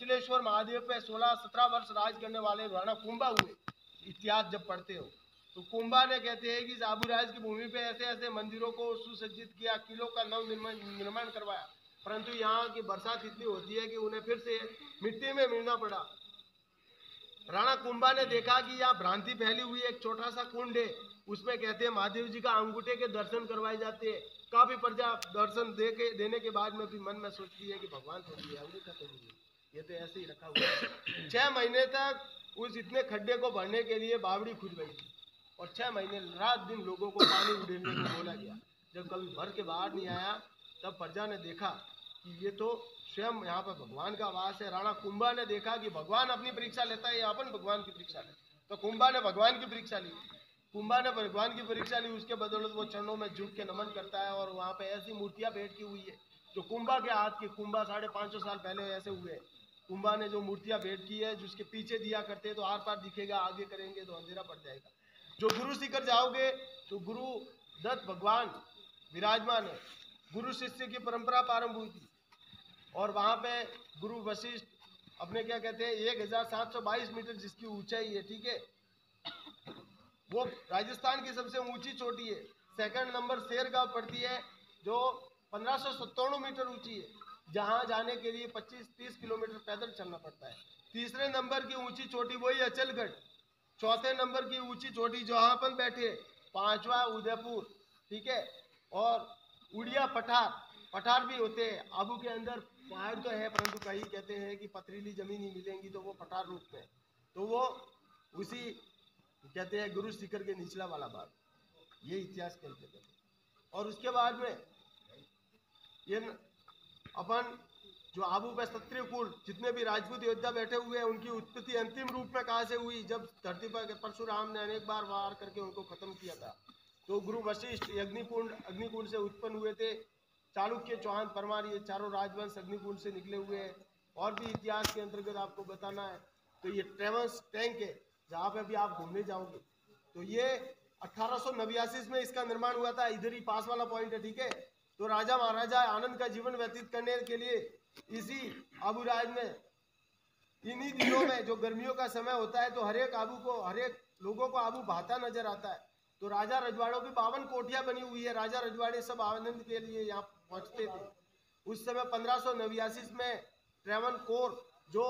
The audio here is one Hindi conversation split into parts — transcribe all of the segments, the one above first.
कपिलेश्वर महादेव पे 16-17 वर्ष राज करने वाले राणा कुंभा हुए। इतिहास जब पढ़ते हो तो कुंभा ने कहते हैं कि आबूराज की भूमि पे ऐसे ऐसे मंदिरों को सुसज्जित किया, किलों का नव निर्माण करवाया, परंतु यहाँ की बरसात इतनी होती है कि उन्हें फिर से मिट्टी में मिलना पड़ा। राणा कुंभा ने देखा कि यहाँ भ्रांति फैली हुई है, एक छोटा सा कुंड है, उसमें कहते हैं महादेव जी का अंगूठे के दर्शन करवाए जाते हैं। काफी प्रजा दर्शन देने के बाद में भी मन में सोचती है कि भगवान थोड़ी है, अंगूठा थोड़ी है, ये तो ऐसे ही रखा हुआ है। 6 महीने तक उस इतने खड्डे को भरने के लिए बावड़ी खुद गई थी और 6 महीने रात दिन लोगों को पानी उड़ेलने को बोला गया। जब कभी भर के बाहर नहीं आया तब प्रजा ने देखा कि ये तो स्वयं यहाँ पर भगवान का वास है। राणा कुंभा ने देखा कि भगवान अपनी परीक्षा लेता है, अपन भगवान की परीक्षा ले, तो कुंभा ने भगवान की परीक्षा ली। कुंभा ने भगवान की परीक्षा ली, उसके बदौलत वो चरणों में झुक के नमन करता है और वहाँ पे ऐसी मूर्तियां भेंट की हुई है जो कुंभा के हाथ की, कुंभा 550 साल पहले ऐसे हुए। कुंभा ने जो मूर्तियां भेंट की है, जिसके पीछे दिया करते तो आर पार दिखेगा, आगे करेंगे तो अंधेरा पड़ जाएगा। जो गुरु सीकर जाओगे तो गुरु दत्त भगवान विराजमान है। गुरु शिष्य की परंपरा प्रारंभ हुई थी और वहां पे गुरु वशिष्ठ अपने क्या कहते हैं 1722 मीटर जिसकी ऊंचाई है, ठीक है, वो राजस्थान की सबसे ऊंची चोटी है। सेकंड नंबर शेरगांव पड़ती है जो 1597 मीटर ऊंची है, जहां जाने के लिए 25-30 किलोमीटर पैदल चलना पड़ता है। तीसरे नंबर की ऊंची चोटी वही अचलगढ़। चौथे नंबर की ऊंची चोटी जहां अपन बैठे, पांचवा उदयपुर, ठीक है, और उड़िया पठार भी होते हैं। आबू के अंदर पहाड़ तो है परंतु कहीं कहते हैं कि पथरीली जमीन ही मिलेंगी, तो वो पठार रूप में, तो वो उसी कहते हैं गुरु शिखर के निचला वाला भाग, ये इतिहास के अंतर्गत। और उसके बाद में ये अपन जो आबू पे क्षत्रिय कुल जितने भी राजपूत योद्धा बैठे हुए हैं, उनकी उत्पत्ति अंतिम रूप में कहाँ से हुई, जब धरती पर परशुराम ने अनेक बार वार करके उनको खत्म किया था, तो गुरु वशिष्ठ अग्निकुंड से उत्पन्न हुए थे। चालुक्य, चौहान, परमार, ये चारों राजवंश अग्निकुंड से निकले हुए हैं। और भी इतिहास के अंतर्गत आपको बताना है तो ये ट्रेवर्स टैंक है जहाँ पे भी आप घूमने जाओगे, तो ये 1889 में इसका निर्माण हुआ था। इधर ही पास वाला पॉइंट है, ठीक है। तो राजा महाराजा आनंद का जीवन व्यतीत करने के लिए इसी आबूराज में, इन्हीं दिनों में जो गर्मियों का समय होता है, तो हर एक लोगों को आबू भाता नजर आता है। तो राजा रजवाड़ों की 52 कोठियां बनी हुई है, राजा रजवाड़े सब आनंद के लिए यहाँ पहुंचते थे। उस समय 1589 में ट्रेवनकोर जो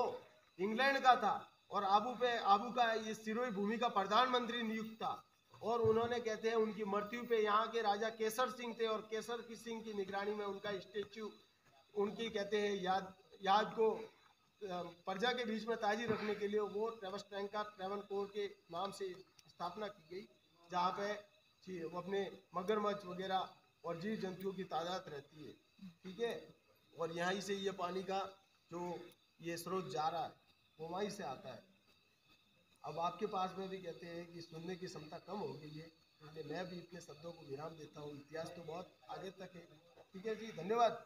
इंग्लैंड का था और आबू का ये सिरोही भूमि का प्रधानमंत्री नियुक्त था, और उन्होंने कहते हैं उनकी मृत्यु पे यहाँ के राजा केसर सिंह थे और केसर सिंह की निगरानी में उनका स्टेच्यू, उनकी कहते हैं याद को प्रजा के बीच में ताजी रखने के लिए वो ट्रेवर्स टैंक का ट्रेवनकोर के नाम से स्थापना की गई, जहाँ पे वो अपने मगरमच्छ वगैरह और जीव जंतुओं की तादाद रहती है, ठीक है। और यहीं से ये पानी का जो ये स्रोत जा रहा है वो वहीं से आता है। अब आपके पास में भी कहते हैं कि सुनने की क्षमता कम हो गई है, इसलिए मैं भी इतने शब्दों को विराम देता हूँ। इतिहास तो बहुत आगे तक है, ठीक है जी, धन्यवाद।